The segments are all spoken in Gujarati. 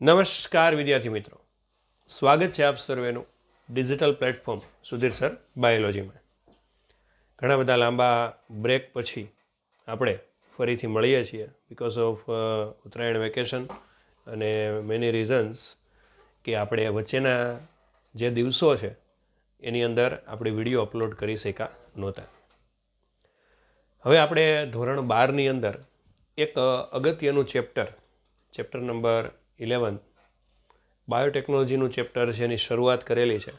નમસ્કાર વિદ્યાર્થી મિત્રો, સ્વાગત છે આપ સર્વેનું ડિજિટલ પ્લેટફોર્મ સુધીર સર બાયોલોજીમાં. ઘણા બધા લાંબા બ્રેક પછી આપણે ફરીથી મળીએ છીએ બિકોઝ ઓફ ઉત્તરાયણ વેકેશન અને મેની રીઝન્સ કે આપણે વચ્ચેના જે દિવસો છે એની અંદર આપણે વિડીયો અપલોડ કરી શક્યા નહોતા. હવે આપણે ધોરણ 12ની અંદર એક અગત્યનું ચેપ્ટર નંબર 11 બાયોટેકનોલોજીનું ચેપ્ટર છે એની શરૂઆત કરેલી છે.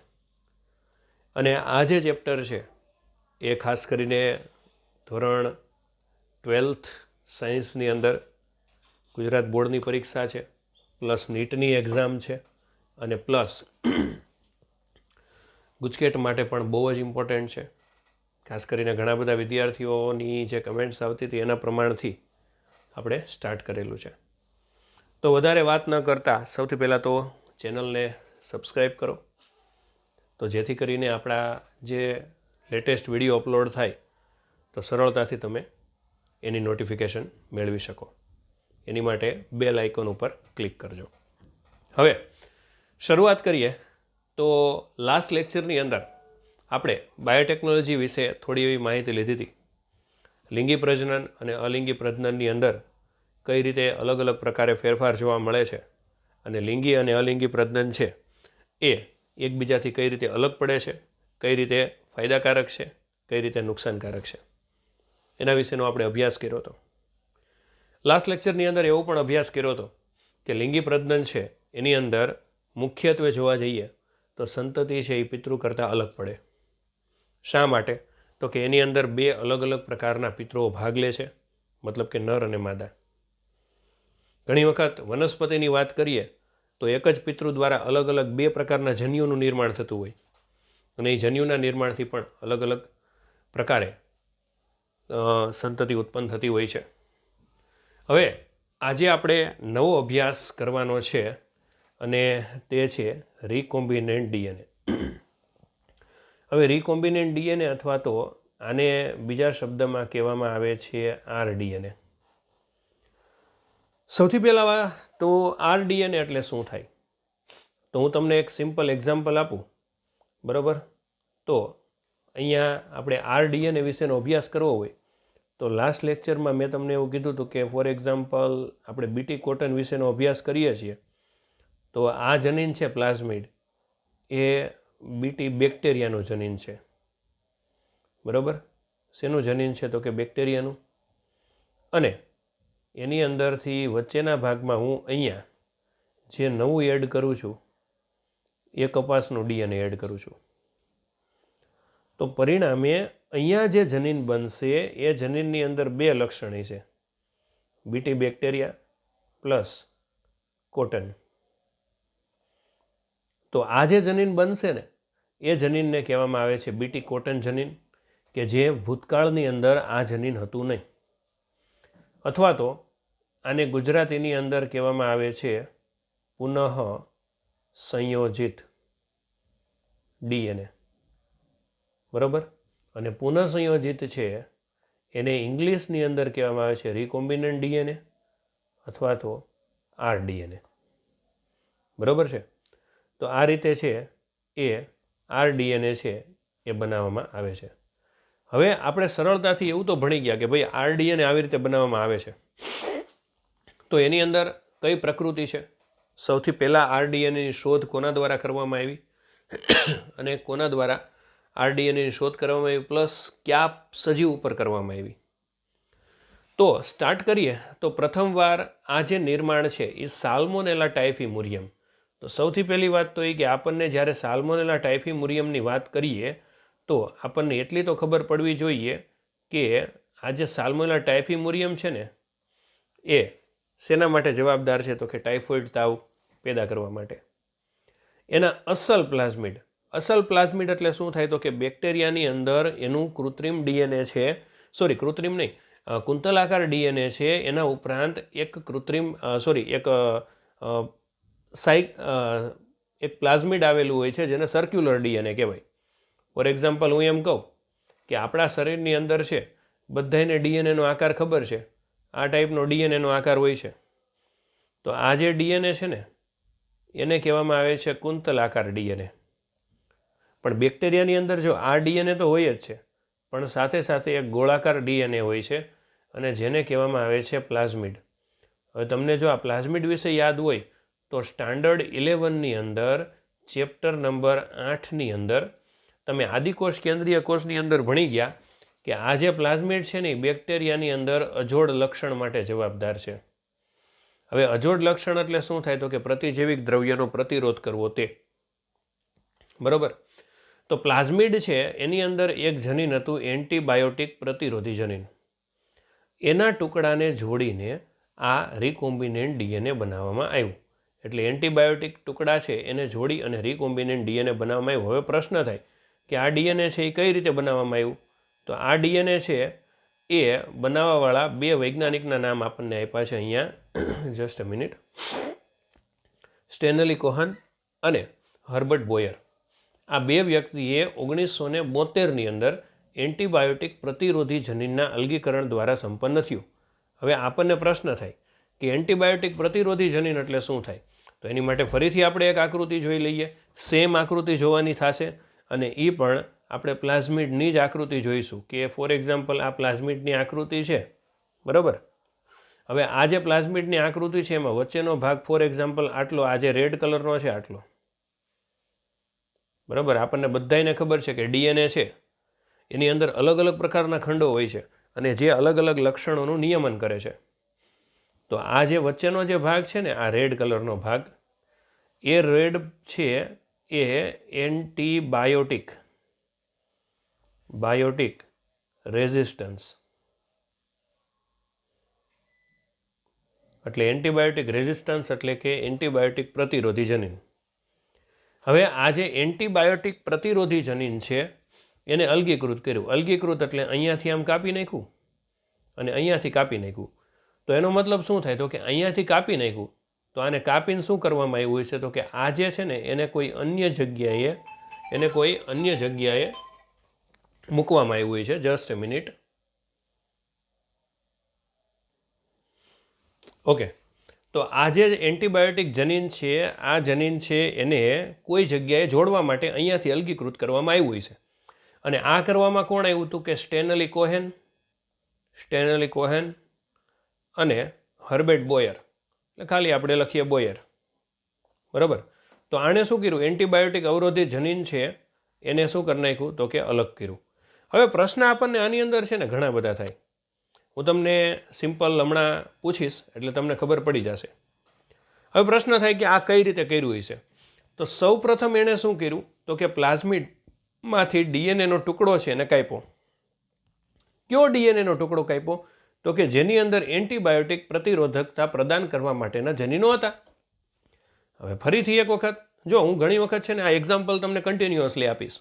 અને આ જે ચેપ્ટર છે એ ખાસ કરીને ધોરણ 12th સાયન્સની અંદર ગુજરાત બોર્ડની પરીક્ષા છે, પ્લસ નીટની એક્ઝામ છે અને પ્લસ ગુજકેટ માટે પણ બહુ જ ઇમ્પોર્ટન્ટ છે. ખાસ કરીને ઘણા બધા વિદ્યાર્થીઓની જે કમેન્ટ્સ આવતી હતી એના પ્રમાણથી આપણે સ્ટાર્ટ કરેલું છે. તો વધારે વાત ન કરતાં સૌથી પહેલાં તો ચેનલને સબસ્ક્રાઈબ કરો, તો જેથી કરીને આપણા જે લેટેસ્ટ વિડીયો અપલોડ થાય તો સરળતાથી તમે એની નોટિફિકેશન મેળવી શકો. એની માટે બેલ આઇકોન ઉપર ક્લિક કરજો. હવે શરૂઆત કરીએ તો લાસ્ટ લેક્ચરની અંદર આપણે બાયોટેકનોલોજી વિશે થોડી એવી માહિતી લીધી હતી. લિંગી પ્રજનન અને અલિંગી પ્રજનનની અંદર કઈ રીતે અલગ અલગ પ્રકારે ફેરફાર જોવા મળે છે અને લિંગી અને અલિંગી પ્રજનન છે એ એકબીજાથી કઈ રીતે અલગ પડે છે, કઈ રીતે ફાયદાકારક છે, કઈ રીતે નુકસાનકારક છે, એના વિશેનો આપણે અભ્યાસ કર્યો હતો. લાસ્ટ લેક્ચરની અંદર એવો પણ અભ્યાસ કર્યો હતો કે લિંગી પ્રજનન છે એની અંદર મુખ્યત્વે જોવા જઈએ તો સંતતિ છે એ પિતૃ કરતાં અલગ પડે. શા માટે? તો કે એની અંદર બે અલગ અલગ પ્રકારના પિતૃઓ ભાગ લે છે, મતલબ કે નર અને માદા. ઘણી વખત વનસ્પતિની વાત કરીએ તો એક જ પિતૃ દ્વારા અલગ અલગ બે પ્રકારના જન્યુનું નિર્માણ થતું હોય અને એ જન્યુના નિર્માણથી પણ અલગ અલગ પ્રકારે સંતતિ ઉત્પન્ન થતી હોય છે. હવે આજે આપણે નવો અભ્યાસ કરવાનો છે અને તે છે રિકોમ્બિનેન્ટ ડીએનએ. હવે રિકોમ્બિનેન્ટ ડીએનએ અથવા તો આને બીજા શબ્દમાં કહેવામાં આવે છે આરડીએનએ. સૌથી પહેલાં તો આરડીએનએ એટલે શું થાય? તો હું તમને એક સિમ્પલ એક્ઝામ્પલ આપું, બરાબર? તો અહીંયા આપણે આરડીએનએ વિશેનો અભ્યાસ કરવો હોય તો લાસ્ટ લેક્ચરમાં મેં તમને એવું કીધું હતું કે ફોર એક્ઝામ્પલ આપણે બીટી કોટન વિશેનો અભ્યાસ કરીએ છીએ તો આ જનીન છે પ્લાઝમિડ એ બીટી બેક્ટેરિયાનું જનીન છે, બરાબર? શેનું જનીન છે? તો કે બેક્ટેરિયાનું. અને એની અંદરથી વચ્ચેના ભાગમાં હું અહીંયા જે નવું એડ કરું છું એ કપાસનું ડીએનએ એડ કરું છું. તો પરિણામે અહીંયા જે જનીન બનશે એ જનીનની અંદર બે લક્ષણી છે, બીટી બેક્ટેરિયા પ્લસ કોટન. તો આ જે જનીન બનશે ને એ જનીનને કહેવામાં આવે છે બીટી કોટન જનીન, કે જે ભૂતકાળની અંદર આ જનીન હતું નહીં. અથવા તો આને ગુજરાતીની અંદર કહેવામાં આવે છે પુનઃ સંયોજિત ડીએનએ, બરાબર? અને પુનઃ સંયોજિત છે એને ઇંગ્લિશની અંદર કહેવામાં આવે છે રિકોમ્બિનન્ટ ડીએનએ અથવા તો આરડીએનએ, બરાબર છે? તો આ રીતે છે એ આરડીએનએ છે એ બનાવવામાં આવે છે. હવે આપણે સરળતાથી એવું તો ભણી ગયા કે ભાઈ આરડીએનએ આવી રીતે બનાવવામાં આવે છે. તો એની અંદર કઈ પ્રકૃતિ છે? સૌથી પહેલાં આરડીએનએની શોધ કોના દ્વારા કરવામાં આવી અને કોના દ્વારા આરડીએનએની શોધ કરવામાં આવી, પ્લસ કયા સજીવ ઉપર કરવામાં આવી? તો સ્ટાર્ટ કરીએ તો પ્રથમવાર આ જે નિર્માણ છે એ સાલ્મોનેલા ટાઇફીમુરિયમ. તો સૌથી પહેલી વાત તો એ કે આપણને જ્યારે સાલ્મોનેલા ટાઇફીમુરિયમની વાત કરીએ તો આપણને એટલી તો ખબર પડવી જોઈએ કે આ જે સાલ્મોનેલા ટાઇફીમુરિયમ છે ને એ શેના માટે જવાબદાર છે? તો કે ટાઇફોઇડ તાવ પેદા કરવા માટે. એના અસલ પ્લાઝમિડ એટલે શું થાય? તો કે બેક્ટેરિયાની અંદર એનું કૃત્રિમ ડીએનએ છે, કૃત્રિમ નહીં, કુંતલાકાર ડીએનએ છે. એના ઉપરાંત એક એક પ્લાઝમિડ આવેલું હોય છે જેને સર્ક્યુલર ડીએનએ કહેવાય. ફોર એક્ઝામ્પલ હું એમ કહું કે આપણા શરીરની અંદર છે બધાને ડીએનએનો આકાર ખબર છે, આ ટાઈપનો ડીએનએનો આકાર હોય છે. તો આ જે ડીએનએ છે ને એને કહેવામાં આવે છે કુંતલાકાર ડીએનએ. પણ બેક્ટેરિયાની અંદર જો આ ડીએનએ તો હોય જ છે, પણ સાથે સાથે એક ગોળાકાર ડીએનએ હોય છે અને જેને કહેવામાં આવે છે પ્લાઝમિડ. હવે તમને જો આ પ્લાઝમિડ વિશે યાદ હોય તો સ્ટાન્ડર્ડ 11ની અંદર ચેપ્ટર નંબર 8ની અંદર તમે આદિકોષ કેન્દ્રીય કોષની અંદર ભણી ગયા કે આ જે પ્લાઝમિડ છે ને એ બેક્ટેરિયાની અંદર અજોડ લક્ષણ માટે જવાબદાર છે. હવે અજોડ લક્ષણ એટલે શું થાય તો કે પ્રતિજૈવિક દ્રવ્યનો પ્રતિરોધ કરવો તે. બરાબર. તો પ્લાઝમિડ છે એની અંદર એક જનીન હતું એન્ટીબાયોટિક પ્રતિરોધી જનીન. એના ટુકડાને જોડીને આ રિકોમ્બિનેન્ટ ડીએનએ બનાવવામાં આવ્યું. એટલે એન્ટીબાયોટિક ટુકડા છે એને જોડી અને રિકોમ્બિનેન્ટ ડીએનએ બનાવવામાં આવ્યું. હવે પ્રશ્ન થાય કે આ ડીએનએ છે એ કઈ રીતે બનાવવામાં આવ્યું? તો આ ડીએનએ છે એ બનાવવાવાળા બે વૈજ્ઞાનિકના નામ આપણને આપ્યા છે અહીંયા. Just a minute. સ્ટેનલી કોહન અને હર્બર્ટ બોયર. આ બે વ્યક્તિએ 1972ની અંદર એન્ટીબાયોટિક પ્રતિરોધી જનીનના અલગીકરણ દ્વારા સંપન્ન થયું. હવે આપણને પ્રશ્ન થાય કે એન્ટીબાયોટિક પ્રતિરોધી જનીન એટલે શું થાય? તો એની માટે ફરીથી આપણે એક આકૃતિ જોઈ લઈએ. સેમ આકૃતિ જોવાની થશે અને એ પણ આપણે પ્લાઝમિડની જ આકૃતિ જોઈશું કે ફોર એક્ઝામ્પલ આ પ્લાઝમિડની આકૃતિ છે. બરાબર. હવે આ જે પ્લાઝમિડની આકૃતિ છે એમાં વચ્ચેનો ભાગ ફોર એક્ઝામ્પલ આટલો, આ જે રેડ કલરનો છે આટલો. બરાબર. આપણને બધાને ખબર છે કે ડીએનએ છે એની અંદર અલગ અલગ પ્રકારના ખંડો હોય છે અને જે અલગ અલગ લક્ષણોનું નિયમન કરે છે. તો આ જે વચ્ચેનો જે ભાગ છે ને આ રેડ કલરનો ભાગ, એ રેડ છે એ એન્ટીબાયોટિક રેઝિસ્ટન્સ એટલે એન્ટીબાયોટિક રેઝિસ્ટન્સ એટલે કે એન્ટીબાયોટિક પ્રતિરોધી જનીન. હવે આ જે એન્ટીબાયોટિક પ્રતિરોધી જનીન છે એને અલગીકૃત કર્યું. અલગીકૃત એટલે અહીંયાથી આમ કાપી નાખ્યું અને અહીંયાથી કાપી નાખ્યું. તો એનો મતલબ શું થાય તો કે અહીંયાથી કાપી નાખ્યું તો આને કાપીને શું કરવામાં આવ્યું છે તો કે આ જે છે ને એને કોઈ અન્ય જગ્યાએ મૂકવામાં આવ્યું છે. Just a minute. ઓકે. તો આ જે એન્ટીબાયોટિક જનીન છે આ જનીન છે એને કોઈ જગ્યાએ જોડવા માટે અહીંયાથી અલગીકૃત કરવામાં આવ્યું છે. અને આ કરવામાં કોણ આવ્યું હતું કે સ્ટેનલી કોહેન અને હર્બર્ટ બોયર. એટલે ખાલી આપણે લખીએ બોયર. બરાબર. તો આણે શું કર્યું? એન્ટીબાયોટિક અવરોધિત જનીન છે એને શું કરી નાખ્યું તો કે અલગ કર્યું. હવે પ્રશ્ન આપણને આની અંદર છે ને ઘણા બધા થાય. હું તમને સિમ્પલ હમણાં પૂછીશ એટલે તમને ખબર પડી જશે. હવે પ્રશ્ન થાય કે આ કઈ રીતે કર્યું હશે? તો સૌ પ્રથમ એણે શું કર્યું તો કે પ્લાઝમિડમાંથી ડીએનએનો ટુકડો છે એને કાપ્યો. કયો ડીએનએનો ટુકડો કાપ્યો? તો કે જેની અંદર એન્ટીબાયોટિક પ્રતિરોધકતા પ્રદાન કરવા માટેના જનીનો હતા. હવે ફરીથી એક વખત જો હું ઘણી વખત છે ને આ એક્ઝામ્પલ તમને કન્ટિન્યુઅસલી આપીશ.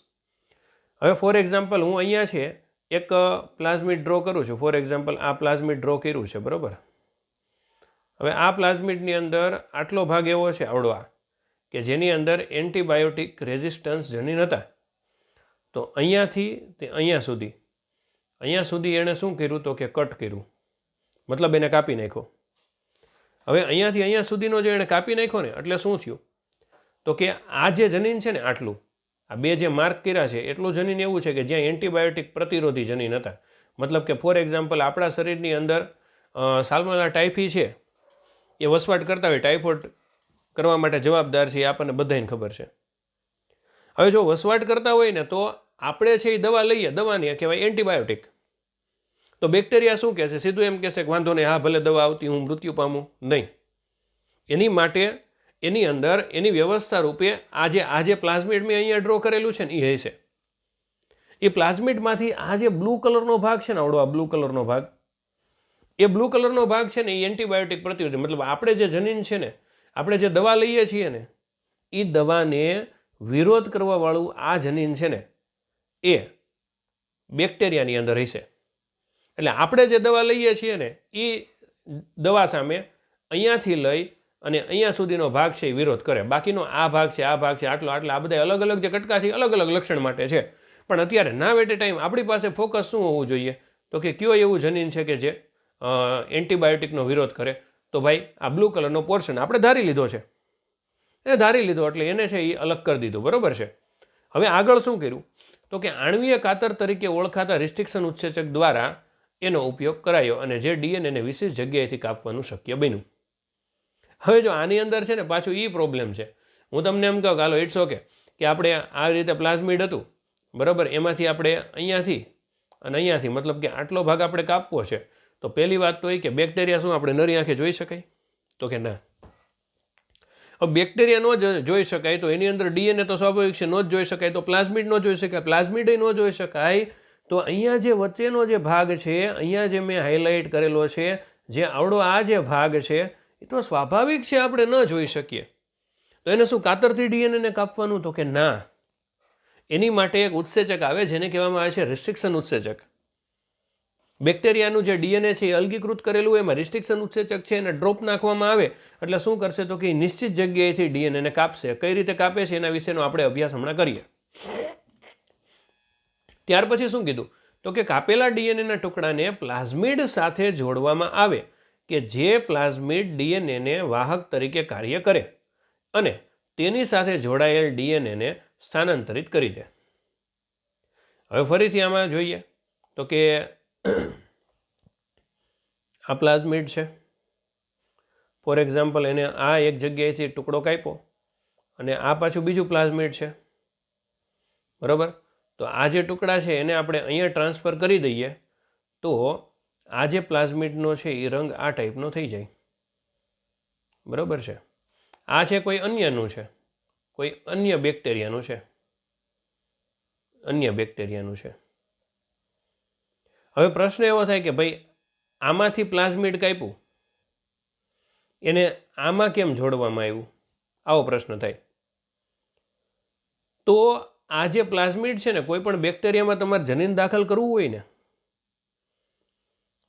હવે ફોર એક્ઝામ્પલ હું અહીંયા છે એક પ્લાઝમિડ ડ્રો કરું છું. ફોર એક્ઝામ્પલ આ પ્લાઝમિડ ડ્રો કર્યું છે. બરાબર. હવે આ પ્લાઝમિડની અંદર આટલો ભાગ એવો છે આવડવા કે જેની અંદર એન્ટીબાયોટિક રેઝિસ્ટન્સ જનીન હતા. તો અહીંયાથી તે અહીંયા સુધી એણે શું કર્યું તો કે કટ કર્યું, મતલબ એને કાપી નાખ્યો. હવે અહીંયાથી અહીંયા સુધીનો જો એણે કાપી નાખ્યો ને એટલે શું થયું તો કે આ જે જનીન છે ને આટલું, આ બે જે માર્ક કર્યા છે એટલું જનીન એવું છે કે જ્યાં એન્ટીબાયોટિક પ્રતિરોધી જનીન હતા. મતલબ કે ફોર એક્ઝામ્પલ આપણા શરીરની અંદર સાલ્મોનેલા ટાઇફી છે એ વસવાટ કરતા હોય, ટાઇફોઇડ કરવા માટે જવાબદાર છે, એ આપણને બધાને ખબર છે. હવે જો વસવાટ કરતા હોય ને તો આપણે છે એ દવા લઈએ, દવાની કહેવાય એન્ટીબાયોટિક. તો બેક્ટેરિયા શું કહેશે? સીધું એમ કહેશે કે વાંધો નહીં, હા ભલે દવા આવતી, હું મૃત્યુ પામું નહીં. એની માટે એની અંદર એની વ્યવસ્થા રૂપે આ જે પ્લાઝમિડ મેં અહીંયા ડ્રો કરેલું છે ને એ હશે. એ પ્લાઝમિડમાંથી આ જે બ્લુ કલરનો ભાગ છે ને આવડો આ બ્લુ કલરનો ભાગ, એ બ્લુ કલરનો ભાગ છે ને એ એન્ટીબાયોટિક પ્રતિરોધી, મતલબ આપણે જે જનીન છે ને, આપણે જે દવા લઈએ છીએ ને એ દવાને વિરોધ કરવાવાળું આ જનીન છે ને એ બેક્ટેરિયાની અંદર હશે. એટલે આપણે જે દવા લઈએ છીએ ને એ દવા સામે અહીંયાથી લઈ અને અહીંયા સુધીનો ભાગ છે એ વિરોધ કરે. બાકીનો આ ભાગ છે, આટલો આ બધા અલગ અલગ જે કટકા છે અલગ અલગ લક્ષણ માટે છે. પણ અત્યારે નાવ એટ એ ટાઈમ આપણી પાસે ફોકસ શું હોવું જોઈએ તો કે કયો એવું જનીન છે કે જે એન્ટીબાયોટિકનો વિરોધ કરે? તો ભાઈ આ બ્લુ કલરનો પોર્શન આપણે ધારી લીધો છે. એ ધારી લીધો એટલે એને છે એ અલગ કરી દીધું, બરાબર છે. હવે આગળ શું કર્યું તો કે આણ્વીય કાતર તરીકે ઓળખાતા રિસ્ટ્રિક્શન ઉત્સેચક દ્વારા એનો ઉપયોગ કરાયો અને જે ડીએનએને વિશેષ જગ્યાએથી કાપવાનું શક્ય બન્યું. હવે જો આની અંદર છે ને પાછું એ પ્રોબ્લેમ છે. હું તમને એમ કહું કે હાલો ઇટ્સ ઓકે કે આપણે આ રીતે પ્લાઝમિડ હતું, બરાબર, એમાંથી આપણે અહીંયાથી અને અહીંયાથી મતલબ કે આટલો ભાગ આપણે કાપવો છે. તો પહેલી વાત તો એ કે બેક્ટેરિયા શું આપણે નરી આંખે જોઈ શકાય? તો કે ના. હવે બેક્ટેરિયા ન જોઈ શકાય તો એની અંદર ડીએનએ તો સ્વાભાવિક છે, ન જ જોઈ શકાય. તો પ્લાઝમિડ ન જોઈ શકાય, પ્લાઝમિડ ન જોઈ શકાય. તો અહીંયા જે વચ્ચેનો જે ભાગ છે, અહીંયા જે મેં હાઇલાઇટ કરેલો છે, જે આવડો આ જે ભાગ છે, એ તો સ્વાભાવિક છે આપણે ન જોઈ શકીએ. તો એને શું કાતરથી ડીએનએને કાપવાનું? તો કે ના. એની માટે એક ઉત્સેચક આવે જેને કહેવામાં આવે છે રિસ્ટ્રિક્શન ઉત્સેચક. બેક્ટેરિયાનું જે ડીએનએ છે એ અલગીકૃત કરેલું હોય, એમાં રિસ્ટ્રિક્શન ઉત્સેચક છે એને ડ્રોપ નાખવામાં આવે એટલે શું કરશે તો કે નિશ્ચિત જગ્યાએથી ડીએનએને કાપશે. કઈ રીતે કાપે છે એના વિશેનો આપણે અભ્યાસ હમણાં કરીએ. ત્યાર પછી શું કીધું તો કે કાપેલા ડીએનએના ટુકડાને પ્લાઝમિડ સાથે જોડવામાં આવે કે જે પ્લાઝમિડ ડીએનએને વાહક તરીકે કાર્ય કરે અને તેની સાથે જોડાયેલ ડીએનએને સ્થાનાંતરિત કરી દે. હવે ફરીથી આમાં જોઈએ તો કે આ પ્લાઝમિડ છે, ફોર એક્ઝામ્પલ એને આ એક જગ્યાએથી ટુકડો કાપ્યો અને આ પાછું બીજું પ્લાઝમિડ છે, બરાબર. તો આ જે ટુકડા છે એને આપણે અહીંયા ટ્રાન્સફર કરી દઈએ તો આ જે પ્લાઝમિડનો છે એ રંગ આ ટાઈપનો થઈ જાય, બરાબર છે. આ છે કોઈ અન્યનું છે, કોઈ અન્ય બેક્ટેરિયાનું છે, અન્ય બેક્ટેરિયાનું છે. હવે પ્રશ્ન એવો થાય કે ભાઈ આમાંથી પ્લાઝમિડ કાપ્યું એને આમાં કેમ જોડવામાં આવ્યું? આવો પ્રશ્ન થાય. તો આ જે પ્લાઝમિડ છે ને કોઈ પણ બેક્ટેરિયામાં તમારે જનીન દાખલ કરવું હોય ને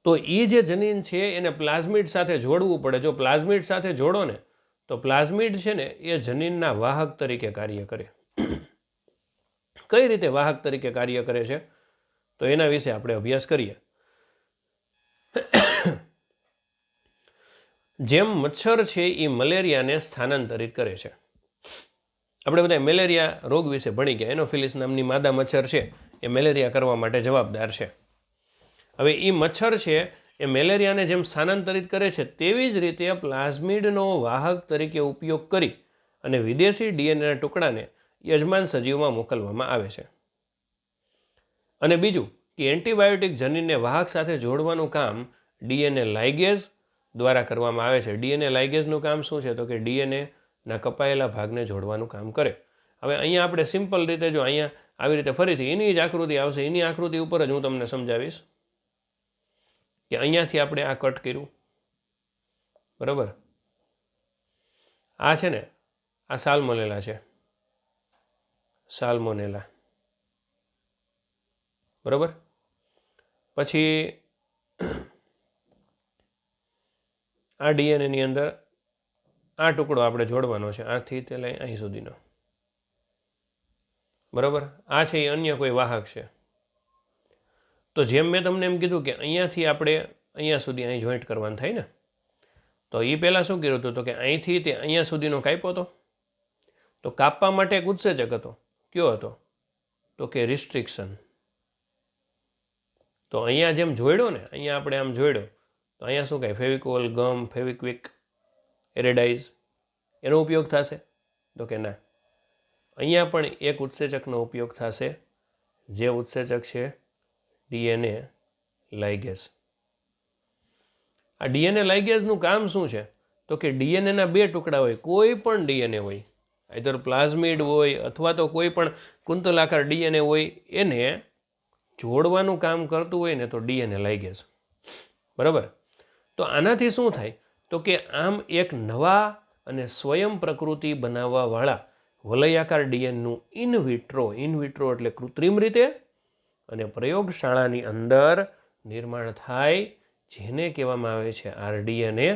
તો એ જે જનીન છે એને પ્લાઝમિડ સાથે જોડવું પડે. જો પ્લાઝમિડ સાથે જોડો ને તો પ્લાઝમિડ છે ને એ જનીનના વાહક તરીકે કાર્ય કરે. કઈ રીતે વાહક તરીકે કાર્ય કરે છે તો એના વિશે આપણે અભ્યાસ કરીએ. જેમ મચ્છર છે એ મલેરિયાને સ્થાનાંતરિત કરે છે. આપણે બધા મેલેરિયા રોગ વિશે ભણી ગયા. એનોફિલિસ નામની માદા મચ્છર છે એ મેલેરિયા કરવા માટે જવાબદાર છે. હવે એ મચ્છર છે એ મેલેરિયાને જેમ સ્થાનાંતરિત કરે છે તેવી જ રીતે પ્લાઝમિડનો વાહક તરીકે ઉપયોગ કરી અને વિદેશી ડીએનએના ટુકડાને યજમાન સજીવમાં મોકલવામાં આવે છે. અને બીજું કે એન્ટીબાયોટિક જનીનને વાહક સાથે જોડવાનું કામ ડીએનએ લાઇગેઝ દ્વારા કરવામાં આવે છે. ડીએનએ લાઇગેઝનું કામ શું છે તો કે ડીએનએના કપાયેલા ભાગને જોડવાનું કામ કરે. હવે અહીંયા આપણે સિમ્પલ રીતે જો અહીંયા આવી રીતે ફરીથી એની જ આકૃતિ આવશે, એની આકૃતિ ઉપર જ હું તમને સમજાવીશ કે અહીંયાથી આપણે આ કટ કર્યું, બરાબર. આ છે ને આ સાલ્મોનેલા છે, સાલ્મોનેલા, બરાબર. પછી આ ડીએનએની અંદર આ ટુકડો આપણે જોડવાનો છે આથી તે લઈ અહીં સુધીનો, બરાબર. આ છે એ અન્ય કોઈ વાહક છે. તો જેમ મેં તમને એમ કીધું કે અહીંયાથી આપણે અહીંયા સુધી અહીં જોઈન્ટ કરવાનું થાય ને, તો એ પહેલાં શું કર્યું હતું તો કે અહીંથી તે અહીંયા સુધીનો કાપ્યો હતો. તો કાપવા માટે એક ઉત્સેચક હતો. કયો હતો તો કે રિસ્ટ્રિક્શન. તો અહીંયા જેમ જોડ્યો ને, અહીંયા આપણે આમ જોડ્યો તો અહીંયા શું કહે ફેવિકોલ, ગમ, ફેવિક્વિક, એરેડાઇઝ એનો ઉપયોગ થશે તો કે ના. અહીંયા પણ એક ઉત્સેચકનો ઉપયોગ થશે જે ઉત્સેચક છે ડીએનએ લાઇગેઝ. આ ડીએનએ લાઇગેઝનું કામ શું છે તો કે ડીએનએના બે ટુકડા હોય, કોઈ પણ ડીએનએ હોય, આઈધર પ્લાઝમિડ હોય અથવા તો કોઈ પણ કુંતલાકાર ડીએનએ હોય, એને જોડવાનું કામ કરતું હોય ને તો ડીએનએ લાઇગેઝ, બરાબર. તો આનાથી શું થાય તો કે આમ એક નવા અને સ્વયં પ્રકૃતિ બનાવવાવાળા વલયાકાર ડીએનનું ઇનવિટ્રો એટલે કૃત્રિમ રીતે અને પ્રયોગશાળાની અંદર નિર્માણ થાય, જેને કહેવામાં આવે છે આરડીએનએ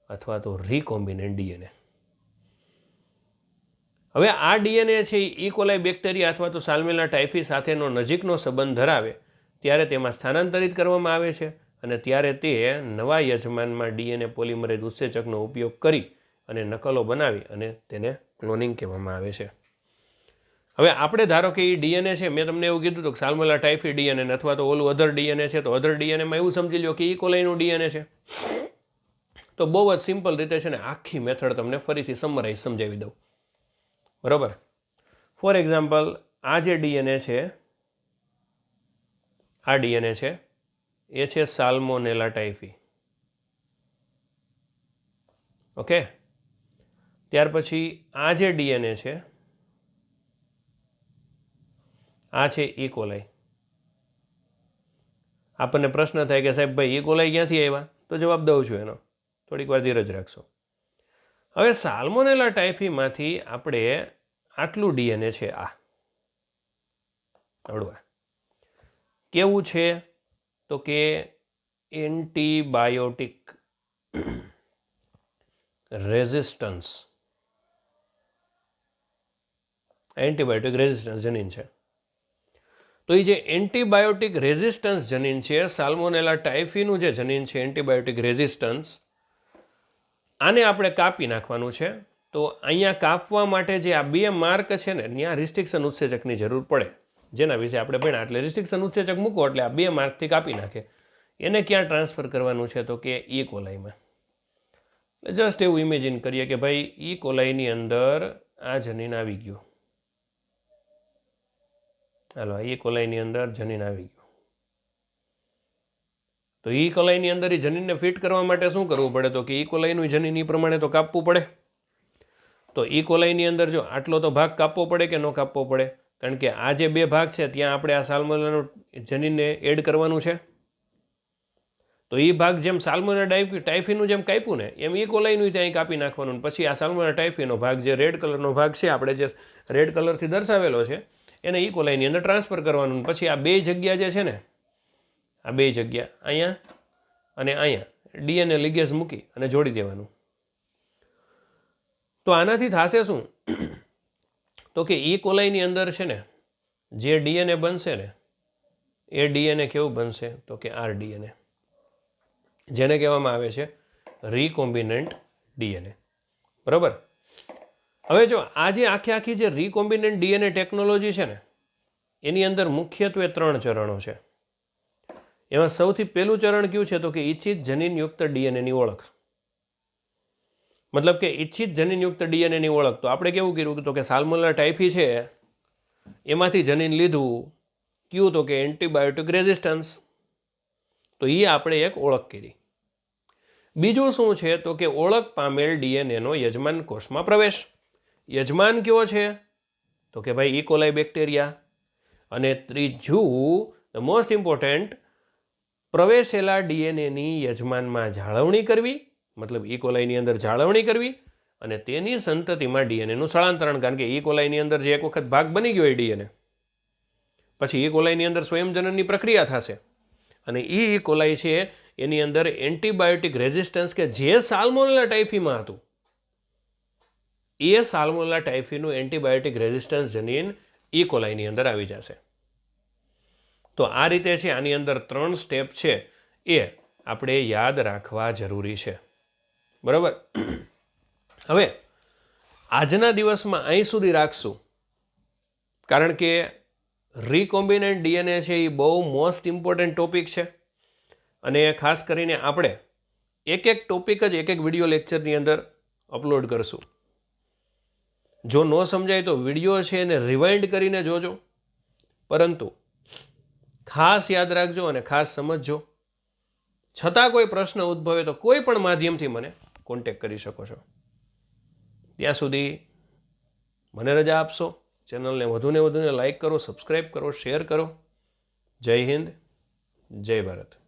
અથવા તો રિકોમ્બિનેન્ટ ડીએનએ. હવે આ ડીએનએ છે ઈ કોલાઈ બેક્ટેરિયા અથવા તો સાલ્મેલા ટાઇફી સાથેનો નજીકનો સંબંધ ધરાવે ત્યારે તેમાં સ્થાનાંતરિત કરવામાં આવે છે અને ત્યારે તે નવા યજમાનમાં ડીએનએ પોલિમરેઝ ઉત્સેચકનો ઉપયોગ કરી અને નકલો બનાવી અને તેને ક્લોનિંગ કહેવામાં આવે છે. હવે આપણે ધારો કે એ ડીએનએ છે, મેં તમને એવું કીધું હતું કે સાલ્મોનેલા ટાઇફી ડીએનએ અથવા તો ઓલું અધર ડીએનએ છે, તો અધર ડીએનએમાં એવું સમજી લો કે ઈ કોલાઈનું ડીએનએ છે. તો બહુ જ સિમ્પલ રીતે છે ને આખી મેથડ તમને ફરીથી સમરાઈઝ સમજાવી દઉં. બરાબર. ફોર એક્ઝામ્પલ, આ જે ડીએનએ છે, આ ડીએનએ છે, એ છે સાલ્મોનેલા ટાઇફી. ઓકે. ત્યાર પછી આ જે ડીએનએ છે, આ છે ઈ કોલાઈ. આપણને પ્રશ્ન થાય કે સાહેબ ભાઈ ઈ કોલાઈ ક્યાંથી આવ્યા? તો જવાબ દઉં છું એનો, થોડીક વાર ધીરજ રાખશો. હવે સાલ્મોનેલા ટાઇફીમાંથી આપણે આટલું ડીએનએ છે, આ અડવા કેવું છે તો કે એન્ટીબાયોટિક રેઝિસ્ટન્સ, એન્ટીબાયોટિક રેઝિસ્ટન્સ જનીન છે. તો એ જે એન્ટીબાયોટિક રેઝિસ્ટન્સ જનીન છે, સાલ્મોનેલા ટાઇફીનું જે જનીન છે એન્ટીબાયોટિક રેઝિસ્ટન્સ, આને આપણે કાપી નાખવાનું છે. તો અહીંયા કાપવા માટે જે આ બે માર્ક છે ને, ત્યાં રિસ્ટ્રિક્શન ઉત્સેચકની જરૂર પડે, જેના વિશે આપણે ભણ્યા. એટલે રિસ્ટ્રિક્શન ઉત્સેચક મૂકો એટલે આ બે માર્કથી કાપી નાખે. એને ક્યાં ટ્રાન્સફર કરવાનું છે તો કે ઈ કોલાઈમાં. જસ્ટ એવું ઇમેજિન કરીએ કે ભાઈ ઈ કોલાઈની અંદર આ જનીન આવી ગયું. હાલો, ઈ કોલાઈની અંદર જનીન આવી ગયું. તો ઈ કોલાઈની અંદર એ જનીનને ફિટ કરવા માટે શું કરવું પડે તો કે ઈ કોલાઈનું જનીન એ પ્રમાણે તો કાપવું પડે. તો ઈ કોલાઈની અંદર જો આટલો તો ભાગ કાપવો પડે કે ન કાપવો પડે? કારણ કે આ જે બે ભાગ છે ત્યાં આપણે આ સાલ્મોનેલાનું જનીનને એડ કરવાનું છે. તો એ ભાગ જેમ સાલ્મોનેલા ટાઇફીનું જેમ કાપ્યું ને, એમ ઈ કોલાઈનું ત્યાં કાપી નાખવાનું. પછી આ સાલ્મોનેલા ટાઇફીનો ભાગ જે રેડ કલરનો ભાગ છે, આપણે જે રેડ કલરથી દર્શાવેલો છે, એને ઈ કોલાઈની અંદર ટ્રાન્સફર કરવાનું. પછી આ બે જગ્યા જે છે ને, આ બે જગ્યા અહીંયા અને અહીંયા ડીએનએ લિગેજ મૂકી અને જોડી દેવાનું. તો આનાથી થશે શું તો કે ઈ કોલાઈની અંદર છે ને જે ડીએનએ બનશે ને, એ ડીએનએ કેવું બનશે તો કે આર ડીએનએ, જેને કહેવામાં આવે છે રીકોમ્બિનન્ટ ડીએનએ. બરાબર. હવે જો આ જે આખી જે રીકોમ્બિનન્ટ ડીએનએ ટેકનોલોજી છે ને, એની અંદર મુખ્યત્વે 3 ચરણો છે. એમાં સૌથી પહેલું ચરણ કયું છે તો કે ઇચ્છિત જનીનયુક્ત ડીએનએની ઓળખ. મતલબ કે ઇચ્છિત જનીનયુક્ત ડીએનએની ઓળખ. તો આપણે કેવું કર્યું તો કે સાલ્મોનેલા ટાઇફી છે, એમાંથી જનીન લીધું, કયું તો કે એન્ટીબાયોટિક રેઝિસ્ટન્સ. તો એ આપણે એક ઓળખ કરી. બીજું શું છે તો કે ઓળખ પામેલ ડીએનએનો યજમાન કોષમાં પ્રવેશ. યજમાન કયો છે તો કે ભાઈ ઈ કોલાઈ બેક્ટેરિયા. અને ત્રીજું, ધ મોસ્ટ ઇમ્પોર્ટન્ટ, પ્રવેશેલા ડીએનએની યજમાનમાં જાળવણી કરવી, મતલબ ઈ કોલાઈની અંદર જાળવણી કરવી, અને તેની સંતતિમાં ડીએનએનું સ્થળાંતરણ. કારણ કે ઈ કોલાઈની અંદર જે એક વખત ભાગ બની ગયો એ ડીએનએ, પછી ઈ કોલાઈની અંદર સ્વયંજનનની પ્રક્રિયા થશે. અને ઈ કોલાઈ છે એની અંદર એન્ટીબાયોટિક રેઝિસ્ટન્સ કે જે સાલ્મોનેલા ટાઇફીમાં હતું, એ સાલ્મોનેલા ટાઇફીનું એન્ટીબાયોટિક રેઝિસ્ટન્સ જનીન ઈ કોલાઈની અંદર આવી જશે. તો આ રીતે છે, આની અંદર 3 સ્ટેપ છે, એ આપણે યાદ રાખવા જરૂરી છે. બરાબર. હવે આજના દિવસમાં અહીં સુધી રાખશું, કારણ કે રીકોમ્બિનન્ટ ડીએનએ છે એ બહુ મોસ્ટ ઇમ્પોર્ટન્ટ ટોપિક છે. અને ખાસ કરીને આપણે એક ટોપિક જ એક વિડીયો લેક્ચરની અંદર અપલોડ કરશું. જો ન સમજાય તો વિડીયો છે એને રિવાઇન્ડ કરીને જોજો, પરંતુ ખાસ યાદ રાખજો અને ખાસ સમજજો. છતાં કોઈ પ્રશ્ન ઉદ્ભવે તો કોઈ પણ માધ્યમથી મને કોન્ટેક્ટ કરી શકો છો. ત્યાં સુધી મને રજા આપશો. ચેનલને વધુને લાઈક કરો, સબસ્ક્રાઈબ કરો, શેર કરો. જય હિન્દ, જય ભારત.